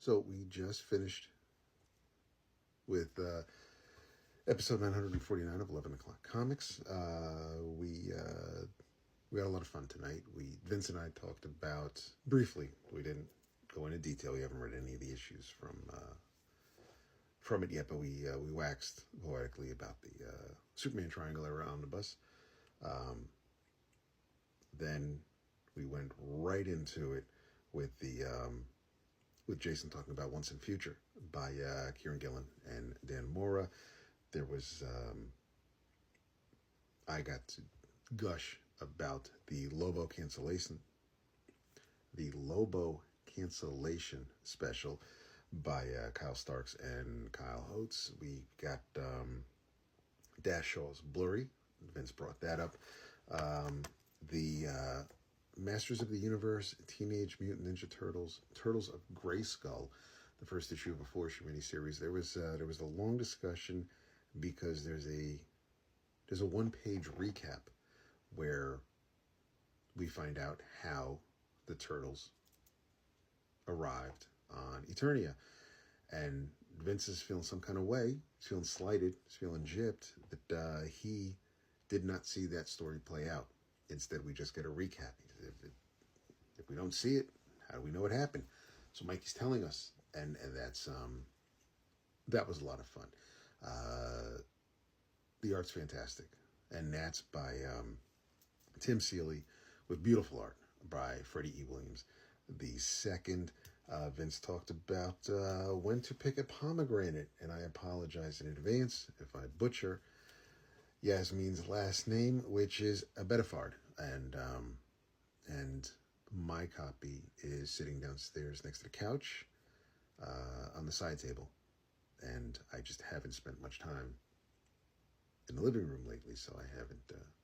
So we just finished with episode 949 of 11 O'Clock Comics. We had a lot of fun tonight. Vince and I talked about, briefly, we didn't go into detail. We haven't read any of the issues from it yet, but we waxed poetically about the Superman Triangle Era Omnibus. Then we went right into it with with Jason talking about Once and Future by Kieran Gillen and Dan Mora. There was I got to gush about the Lobo cancellation special by Kyle Starks and Kyle Holtz. We got Dash Shaw's Blurry. Vince brought that up. The Masters of the Universe, Teenage Mutant Ninja Turtles, Turtles of Grayskull, the first issue of a 4-issue miniseries. There was a long discussion because there's a 1-page recap where we find out how the Turtles arrived on Eternia. And Vince is feeling some kind of way. He's feeling slighted. He's feeling gypped that he did not see that story play out. Instead, we just get a recap. If we don't see it, how do we know what happened? So Mikey's telling us, and that was a lot of fun. The art's fantastic, and that's by Tim Seeley with beautiful art by Freddie E. Williams. The second, Vince talked about when to pick a pomegranate, and I apologize in advance if I butcher Yasmin's last name, which is Abedifard, and my copy is sitting downstairs next to the couch on the side table, and I just haven't spent much time in the living room lately, so I haven't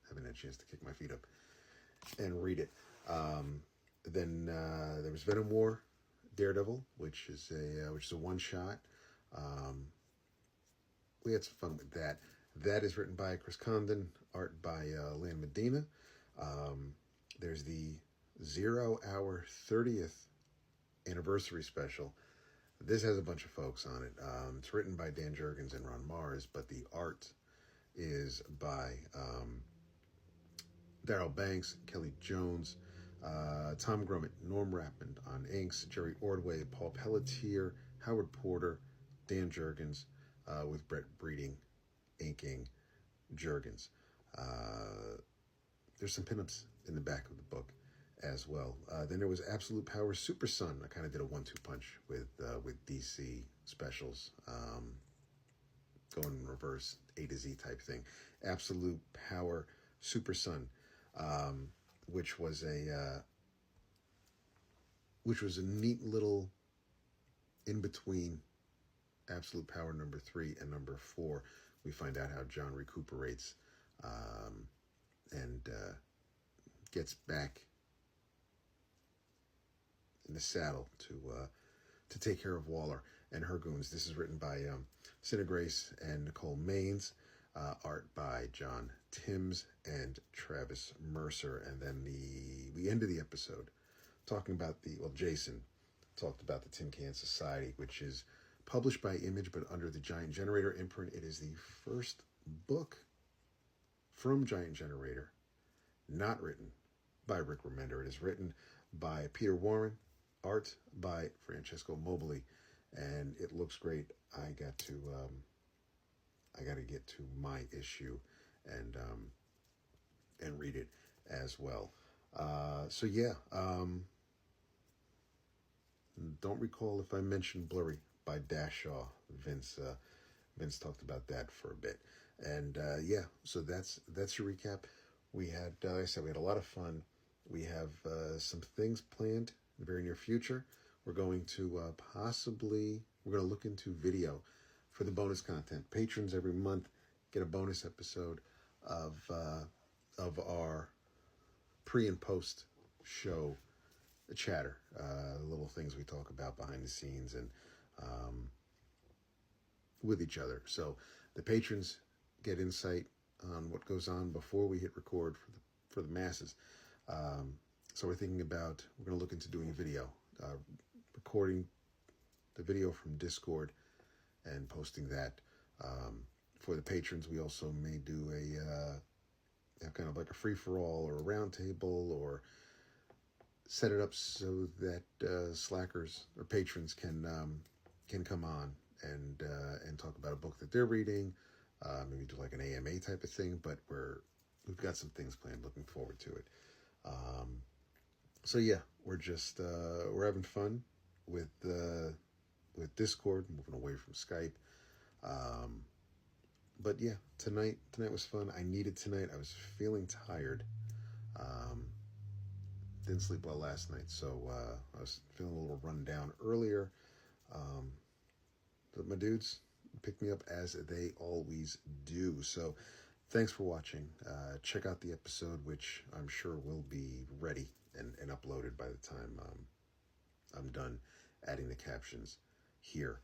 had a chance to kick my feet up and read it. Then there was Venom War, Daredevil, which is a one-shot. We had some fun with that. That is written by Chris Condon, art by Lan Medina. There's the 0 Hour 30th anniversary special. This has a bunch of folks on it. It's written by Dan Jurgens and Ron Mars, but the art is by Darryl Banks, Kelly Jones, Tom Grummett, Norm Rappand on inks, Jerry Ordway, Paul Pelletier, Howard Porter, Dan Jurgens, with Brett Breeding inking Jurgens. There's some pinups in the back of the book as well. Then there was Absolute Power Super Sun. I kind of did a 1-2 punch with DC specials, going in reverse, A to Z type thing. Absolute Power Super Sun, which was a neat little in between Absolute Power number 3 and number 4. We find out how John recuperates and gets back in the saddle to take care of Waller and her goons. This is written by Cinna Grace and Nicole Maines, art by John Timms and Travis Mercer. And then we ended the episode talking about Jason talked about the Tin Can Society, which is published by Image but under the Giant Generator imprint. It is the first book from Giant Generator not written by Rick Remender. It is written by Peter Warren, art by Francesco Mobili, and it looks great. I got to get to my issue and read it as well. Don't recall if I mentioned Blurry by Dash Shaw. Vince talked about that for a bit, and so that's your recap. We had, like I said, we had a lot of fun. We have some things planned in the very near future. We're going to look into video for the bonus content. Patrons every month get a bonus episode of our pre and post show chatter, little things we talk about behind the scenes and with each other. So the patrons get insight on what goes on before we hit record for the masses. So we're going to look into doing video, recording the video from Discord and posting that. For the patrons, we also may do a kind of like a free-for-all or a round table, or set it up so that slackers or patrons can come on and talk about a book that they're reading. Maybe do like an AMA type of thing, but we've got some things planned. Looking forward to it. So yeah, we're just we're having fun with Discord, moving away from Skype. But yeah, tonight was fun. I needed tonight. I was feeling tired. Didn't sleep well last night, so I was feeling a little run down earlier. But my dudes picked me up as they always do. So thanks for watching. Check out the episode, which I'm sure will be ready and uploaded by the time I'm done adding the captions here.